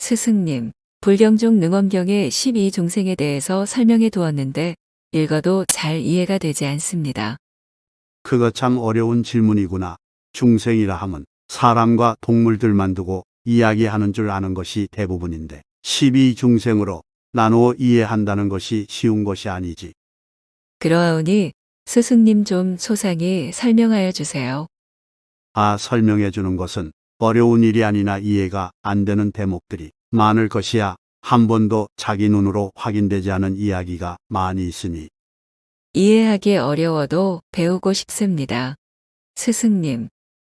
스승님, 불경중 능엄경의 12중생에 대해서 설명해 두었는데 읽어도 잘 이해가 되지 않습니다. 그거 참 어려운 질문이구나. 중생이라 함은 사람과 동물들만 두고 이야기하는 줄 아는 것이 대부분인데 12중생으로 나누어 이해한다는 것이 쉬운 것이 아니지. 그러하오니 스승님 좀 소상히 설명하여 주세요. 설명해 주는 것은 어려운 일이 아니나 이해가 안 되는 대목들이 많을 것이야. 한 번도 자기 눈으로 확인되지 않은 이야기가 많이 있으니 이해하기 어려워도 배우고 싶습니다. 스승님,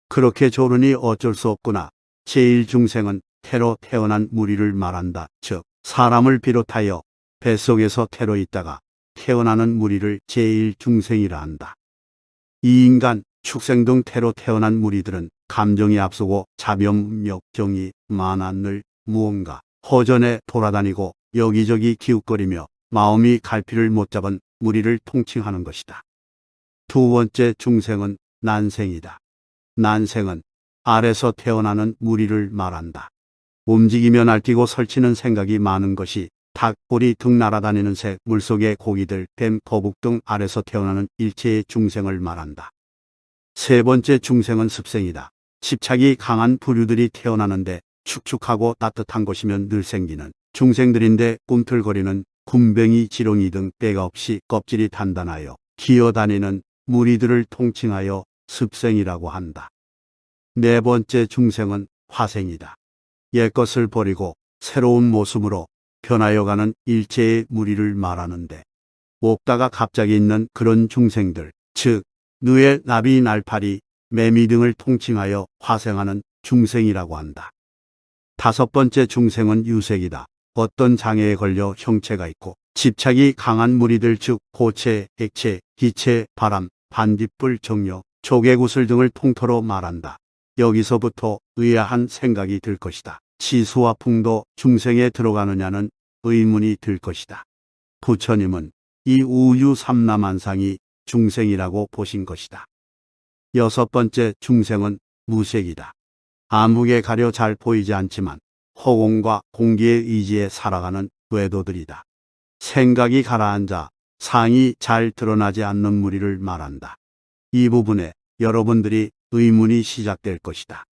그렇게 조르니 어쩔 수 없구나. 제1중생은 태로 태어난 무리를 말한다. 즉 사람을 비롯하여 뱃속에서 태로 있다가 태어나는 무리를 제1중생이라 한다. 이 인간, 축생 등 태로 태어난 무리들은 감정이 앞서고 자병, 역정이 많았늘 무언가 허전에 돌아다니고 여기저기 기웃거리며 마음이 갈피를 못 잡은 무리를 통칭하는 것이다. 두 번째 중생은 난생이다. 난생은 알에서 태어나는 무리를 말한다. 움직이며 날뛰고 설치는 생각이 많은 것이 닭, 오리 등 날아다니는 새, 물속의 고기들, 뱀, 거북 등 알에서 태어나는 일체의 중생을 말한다. 세 번째 중생은 습생이다. 집착이 강한 부류들이 태어나는데 축축하고 따뜻한 곳이면 늘 생기는 중생들인데 꿈틀거리는 군뱅이, 지렁이 등 때가 없이 껍질이 단단하여 기어다니는 무리들을 통칭하여 습생이라고 한다. 네 번째 중생은 화생이다. 옛것을 버리고 새로운 모습으로 변하여가는 일체의 무리를 말하는데 없다가 갑자기 있는 그런 중생들, 즉 누에, 나비, 날파리, 매미 등을 통칭하여 화생하는 중생이라고 한다. 다섯 번째 중생은 유색이다. 어떤 장애에 걸려 형체가 있고 집착이 강한 무리들, 즉 고체, 액체, 기체, 바람, 반딧불, 정력, 조개구슬 등을 통틀어 말한다. 여기서부터 의아한 생각이 들 것이다. 치수와 풍도 중생에 들어가느냐는 의문이 들 것이다. 부처님은 이 우유 삼라만상이 중생이라고 보신 것이다. 여섯 번째 중생은 무색이다. 암흑에 가려 잘 보이지 않지만 허공과 공기의 의지에 살아가는 외도들이다. 생각이 가라앉아 상이 잘 드러나지 않는 무리를 말한다. 이 부분에 여러분들이 의문이 시작될 것이다.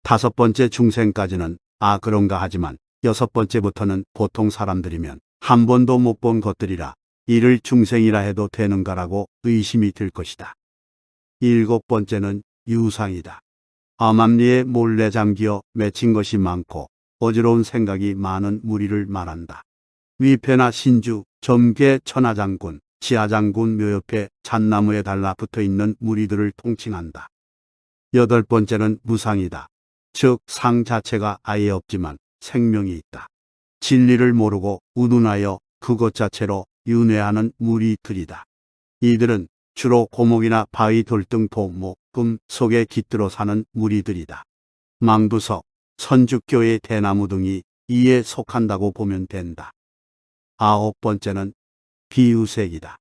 다섯 번째 중생까지는 그런가 하지만 여섯 번째부터는 보통 사람들이면 한 번도 못 본 것들이라 이를 중생이라 해도 되는가라고 의심이 들 것이다. 일곱 번째는 유상이다. 암암리에 몰래 잠기어 맺힌 것이 많고 어지러운 생각이 많은 무리를 말한다. 위패나 신주, 점괘, 천하장군, 지하장군 묘 옆에 잣나무에 달라붙어 있는 무리들을 통칭한다. 여덟 번째는 무상이다. 즉 상 자체가 아예 없지만 생명이 있다. 진리를 모르고 우둔하여 그것 자체로 윤회하는 무리들이다. 이들은 주로 고목이나 바위, 돌 등 도목, 금 속에 깃들어 사는 무리들이다. 망부석, 선주교의 대나무 등이 이에 속한다고 보면 된다. 아홉 번째는 비유색이다.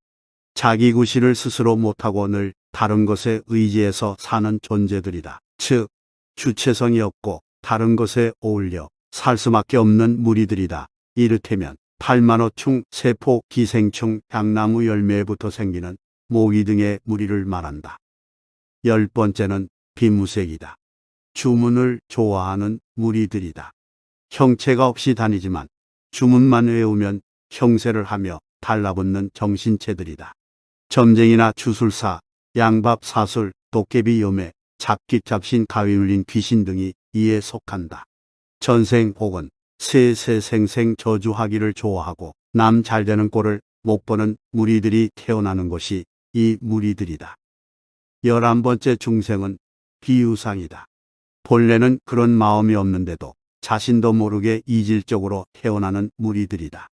자기 구실을 스스로 못하고 늘 다른 것에 의지해서 사는 존재들이다. 즉 주체성이 없고 다른 것에 어울려 살 수밖에 없는 무리들이다. 이를테면 팔만호충, 세포, 기생충, 향나무 열매부터 생기는 모기 등의 무리를 말한다. 열 번째는 비무색이다. 주문을 좋아하는 무리들이다. 형체가 없이 다니지만 주문만 외우면 형세를 하며 달라붙는 정신체들이다. 점쟁이나 주술사, 양밥, 사술, 도깨비, 요매, 잡깃, 잡신, 가위 울린 귀신 등이 이에 속한다. 전생 혹은 세세생생 저주하기를 좋아하고 남 잘되는 꼴을 못 보는 무리들이 태어나는 것이 이 무리들이다. 11번째 중생은 비유상이다. 본래는 그런 마음이 없는데도 자신도 모르게 이질적으로 태어나는 무리들이다.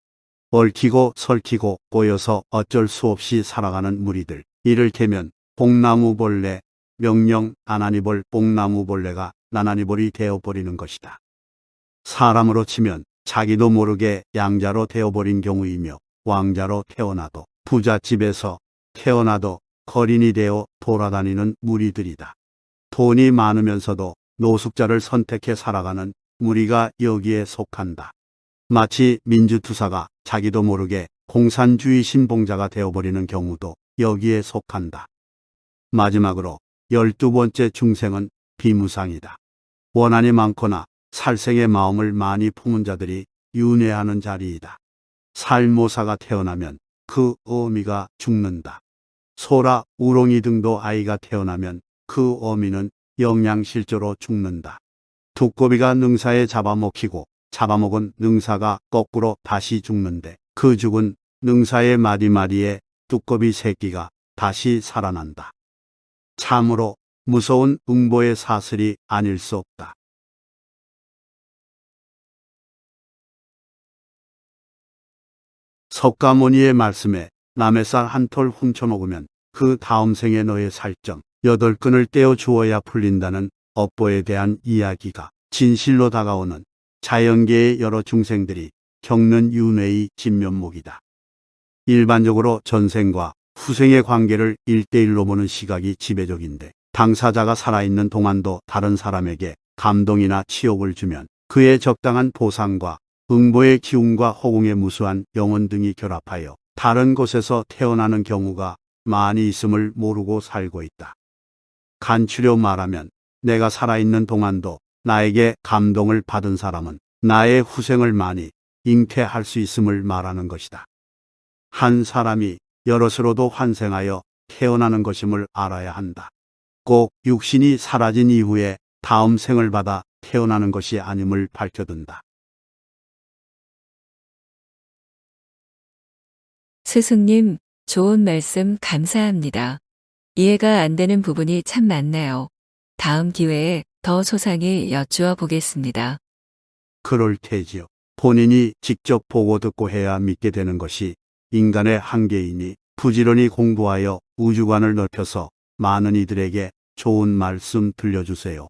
얽히고 설키고 꼬여서 어쩔 수 없이 살아가는 무리들. 이를테면 복나무벌레, 명령 나나니볼, 복나무벌레가 나나니볼이 되어버리는 것이다. 사람으로 치면 자기도 모르게 양자로 되어버린 경우이며 왕자로 태어나도 부잣집에서 태어나도 거린이 되어 돌아다니는 무리들이다. 돈이 많으면서도 노숙자를 선택해 살아가는 무리가 여기에 속한다. 마치 민주투사가 자기도 모르게 공산주의 신봉자가 되어버리는 경우도 여기에 속한다. 마지막으로 12번째 중생은 비무상이다. 원한이 많거나 살생의 마음을 많이 품은 자들이 윤회하는 자리이다. 살모사가 태어나면 그 어미가 죽는다. 소라, 우롱이 등도 아이가 태어나면 그 어미는 영양실조로 죽는다. 두꺼비가 능사에 잡아먹히고 잡아먹은 능사가 거꾸로 다시 죽는데 그 죽은 능사의 마디마디에 두꺼비 새끼가 다시 살아난다. 참으로 무서운 응보의 사슬이 아닐 수 없다. 석가모니의 말씀에 남의 쌀 한 톨 훔쳐먹으면 그 다음 생에 너의 살점 8근을 떼어 주어야 풀린다는 업보에 대한 이야기가 진실로 다가오는 자연계의 여러 중생들이 겪는 윤회의 진면목이다. 일반적으로 전생과 후생의 관계를 1대1로 보는 시각이 지배적인데 당사자가 살아있는 동안도 다른 사람에게 감동이나 치욕을 주면 그의 적당한 보상과 응보의 기운과 허공의 무수한 영혼 등이 결합하여 다른 곳에서 태어나는 경우가 많이 있음을 모르고 살고 있다. 간추려 말하면 내가 살아있는 동안도 나에게 감동을 받은 사람은 나의 후생을 많이 잉태할 수 있음을 말하는 것이다. 한 사람이 여럿으로도 환생하여 태어나는 것임을 알아야 한다. 꼭 육신이 사라진 이후에 다음 생을 받아 태어나는 것이 아님을 밝혀둔다. 스승님, 좋은 말씀 감사합니다. 이해가 안 되는 부분이 참 많네요. 다음 기회에 더 소상히 여쭈어 보겠습니다. 그럴 테지요. 본인이 직접 보고 듣고 해야 믿게 되는 것이 인간의 한계이니 부지런히 공부하여 우주관을 넓혀서 많은 이들에게 좋은 말씀 들려주세요.